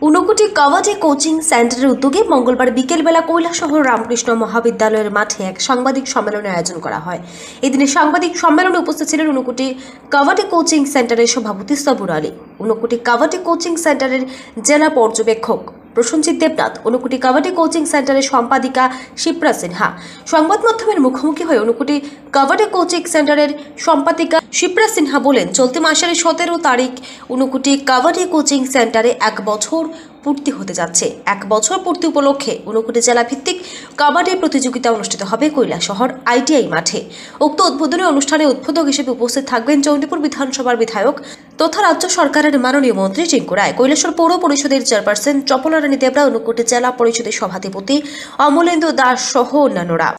Unakoti kabaddi coaching সেন্টারের উদ্যোগে মঙ্গলবার বিকেলবেলা কৈলাসহর রামকৃষ্ণ মহাবিদ্যালয়ের মাঠে এক সাংবাদিক সম্মেলনের আয়োজন করা হয়। এদিনে সাংবাদিক সম্মেলনে উপস্থিত ছিলেন ঊনকোটি কাবাডি কোচিং সেন্টারের সভাপতি সবুর আলী, ঊনকোটি কাবাডি কোচিং সেন্টারের জেলা পর্যবেক্ষক প্রসেনজিৎ দেবনাথ, ঊনকোটি কাবাডি কোচিং সেন্টারের সম্পাদিকা শিপ্রা সিনহা। সংবাদ মাধ্যমের মুখোমুখি হয়ে ঊনকোটি কাবাডি কোচিং সেন্টারের সম্পাদিকা শিপ্রা সিনহা বলেন, চলতি মাসের 17 তারিখ ঊনকোটি কাবাডি কোচিং সেন্টারে 1 বছর পূর্তি হতে যাচ্ছে। 1 বছর পূর্তি উপলক্ষে ঊনকোটি জেলা ভিত্তিক কাবাডি প্রতিযোগিতা অনুষ্ঠিত হবে কৈলাসহর ITI মাঠে। উক্ত উদ্বোধনী অনুষ্ঠানে উদ্বোধক হিসেবে উপস্থিত থাকবেন চণ্ডীপুর বিধানসভার বিধায়ক তথা রাজ্য সরকারের মাননীয় মন্ত্রী টিঙ্কু রায়, কৈলাসহর পৌর পরিষদের চেয়ারপারসন চপলা রানী দেবরা, ঊনকোটি জেলা পরিষদের সভাধিপতি অমলেন্দু দাস সহ অন্যান্যরা।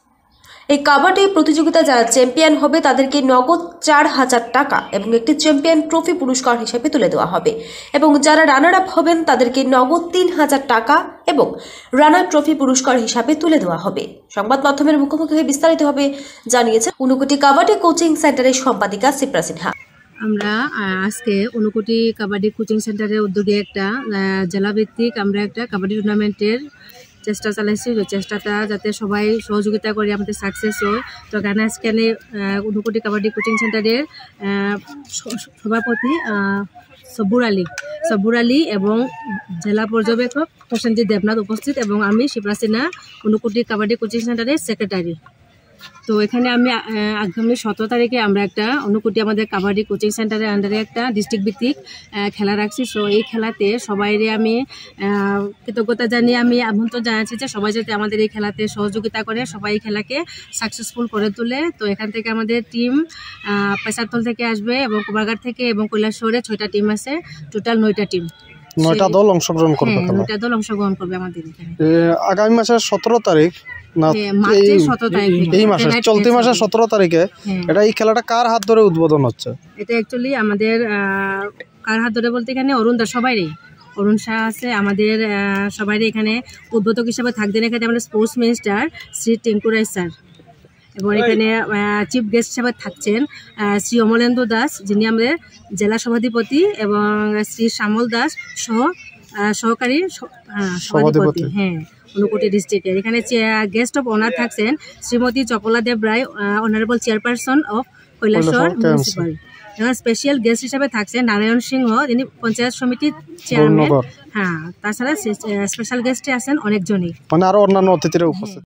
এই কাবাডি প্রতিযোগিতা যারা চ্যাম্পিয়ন হবে তাদেরকে নগদ 4,000 টাকা এবং একটি চ্যাম্পিয়ন ট্রফি পুরস্কার হিসেবে তুলে দেওয়া হবে এবং যারা রানার আপ হবেন তাদেরকে নগদ 3,000 টাকা এবং রানার ট্রফি পুরস্কার হিসাবে তুলে দেওয়া হবে। সংবাদ মাধ্যমের মুখোমুখি হয়ে বিস্তারিতভাবে জানিয়েছেন ঊনকোটি কাবাডি কোচিং সেন্টারের সম্পাদিকা শিপ্রা সিনহা। আমরা আজকে ঊনকোটি কাবাডি কোচিং সেন্টারের উদ্যোগে একটা জেলাভিত্তিক আমরা একটা কাবাডি টুর্নামেন্টের চেষ্টা চালাইছি। ওই চেষ্টাটা যাতে সবাই সহযোগিতা করে আমাদের সাকসেস হয়। তো গানা আজকে ঊনকোটি কাবাডি কোচিং সেন্টারের সভাপতি সবুর আলী এবং জেলা পর্যবেক্ষক প্রসেনজিৎ দেবনাথ উপস্থিত এবং আমি শিপ্রা সিনহা, ঊনকোটি কাবাডি কোচিং সেন্টারের সেক্রেটারি। তো এখানে আমি আগামী 17 তারিখে আমরা একটা ঊনকোটি আমাদের কাবাডি কোচিং সেন্টারের আন্ডারে একটা ডিস্ট্রিক্ট ভিত্তিক খেলা রাখছি। সো এই খেলাতে সবাইরে আমি কৃতজ্ঞতা জানিয়ে আমি আমন্ত্রণ জানাচ্ছি যে সবাই যাতে আমাদের এই খেলাতে সহযোগিতা করে, সবাই এই খেলাকে সাকসেসফুল করে তোলে। তো এখান থেকে আমাদের টিম পেশারতল থেকে আসবে এবং কুমারঘাট থেকে এবং কৈলাসহরে 6টা টিম আছে, টোটাল 9টা টিম, 9টা দল অংশগ্রহণ করবে। 9টা দল অংশগ্রহণ করবে আমাদের এখানে। আগামী মাসের 17 তারিখ না এই মাসের চলতি মাসের 17 তারিখে এটা এই খেলাটা কার হাত ধরে উদ্বোধন হচ্ছে? এটা অ্যাকচুয়ালি আমাদের কার হাত ধরে বলতে এখানে অরুণ দা সবাইরই, অরুণ শাহ আছে আমাদের সবাইরই এখানে উদ্বোধক হিসেবে থাকবেন। এখানে আমাদের স্পোর্টস মিনিস্টার শ্রী টিঙ্কু রায় স্যার এবং এখানে চিফ গেস্ট হিসেবে থাকছেন শ্রী অমলেন্দু দাস, যিনি আমাদের জেলা সভাধিপতি, এবং শ্রী শ্যামল দাস সহকারী সভাধিপতি ঊনকোটি ডিস্ট্রিক্টের। এখানে গেস্ট অফ অনার থাকছেন Shrimati Chapala Deb Roy, honourable chairperson of Kailashahar municipal. এবং স্পেশাল গেস্ট হিসেবে থাকছেন নারায়ণ সিংহ, যিনি পঞ্চায়েত সমিতির চেয়ারম্যান। তাছাড়া স্পেশাল গেস্টে আছেন অনেকজনই, মানে আরো অন্যান্য অতিথিরা উপস্থিত।